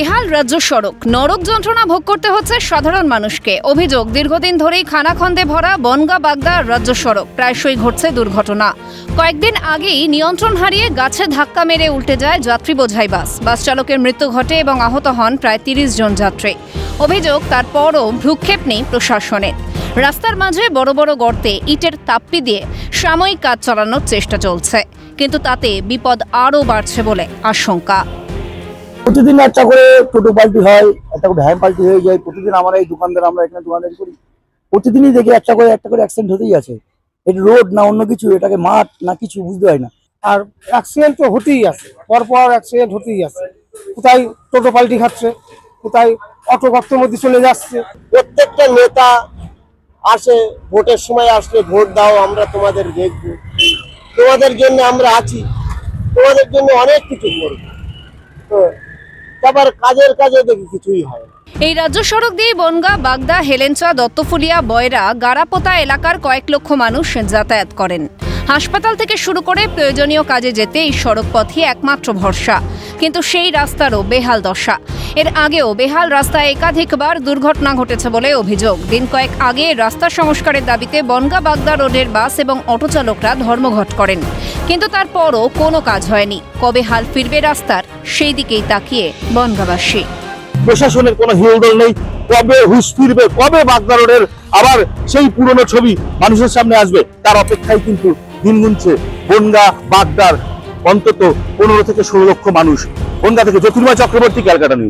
বেহাল রাজ্য সড়ক, নরক যন্ত্রণা ভোগ করতে হচ্ছে সাধারণ মানুষকে। অভিযোগ, দীর্ঘদিন ধরেই খানাখন্দে ভরা বনগাঁ বাগদা রাজ্য সড়ক, প্রায়শই ঘটছে দুর্ঘটনা। কয়েকদিন আগেই নিয়ন্ত্রণ হারিয়ে গাছে ধাক্কা মেরে উল্টে যায় যাত্রী বোঝাই বাস। বাস চালকের মৃত্যু ঘটে এবং আহত হন প্রায় 30 জন যাত্রী। অভিযোগ, তারপরও ভ্রুক্ষেপ নেই প্রশাসনের। রাস্তার মাঝে বড় বড় গর্তে ইটের তাপ্পি দিয়ে সাময়িক কাজ চালানোর চেষ্টা চলছে, কিন্তু তাতে বিপদ আরও বাড়ছে বলে আশঙ্কা। প্রতিদিন একটা করে টোটো পাল্টি হয়, একটা করে ভ্যান পাল্টি হয়ে যায়। প্রতিদিন আমরা এই দোকানদার, আমরা এখানে দোকানদারি করি, প্রতিদিনই দেখি একটা করে অ্যাক্সিডেন্ট হতেই আছে। এটা রোড না অন্য কিছু, এটাকে মাঠ না কিছু বুঝতে হয় না। আর অ্যাক্সিডেন্ট তো হতেই আছে, পরপর অ্যাক্সিডেন্ট হতেই আছে। কোথায় টোটো পাল্টি খাচ্ছে, কোথায় অটো গর্তের মধ্যে চলে যাচ্ছে। প্রত্যেকটা নেতা আসে, ভোটের সময় আসলে ভোট দাও, আমরা তোমাদের দেখব, তোমাদের জন্য আমরা আছি, তোমাদের জন্য অনেক কিছু করবো। তো তারপর কাজে দেখি কিছুই হয় না। এই রাজ্য সড়ক দিয়ে বনগাঁ, বাগদা, হেলেঞ্চা, দত্তফুলিয়া, বয়রা, গারাপোতা এলাকার কয়েক লক্ষ মানুষ যাতায়াত করেন। হাসপাতাল থেকে শুরু করে প্রয়োজনীয় কাজে যেতে এই সড়ক পথই একমাত্র ভরসা, কিন্তু সেই রাস্তারও বেহাল দশা। এর আগেও বেহাল রাস্তায় একাধিকবার দুর্ঘটনা ঘটেছে বলে অভিযোগ। দিন কয়েক আগে রাস্তা সংস্কারের দাবিতে বনগাঁ বাগদা রোডের বাস এবং অটো চালকরা ধর্মঘট করেন, কিন্তু তারপরও কোনো কাজ হয়নি। কবে হাল ফিরবে রাস্তার, সেই দিকেই তাকিয়ে বনগাঁবাসী। প্রশাসনের কোনো হিলদোল নেই। কবে হুঁশ ফিরবে, কবে বাগদা রোডের আবার সেই পুরনো ছবি মানুষের সামনে আসবে, তার অপেক্ষায় কিন্তু দিন গুনছে বনগাঁ বাগদার অন্তত 15 থেকে 16 লক্ষ মানুষ। বনগাঁ থেকে জ্যোতির্ময় চক্রবর্তী, ক্যালকাটা নিউজ।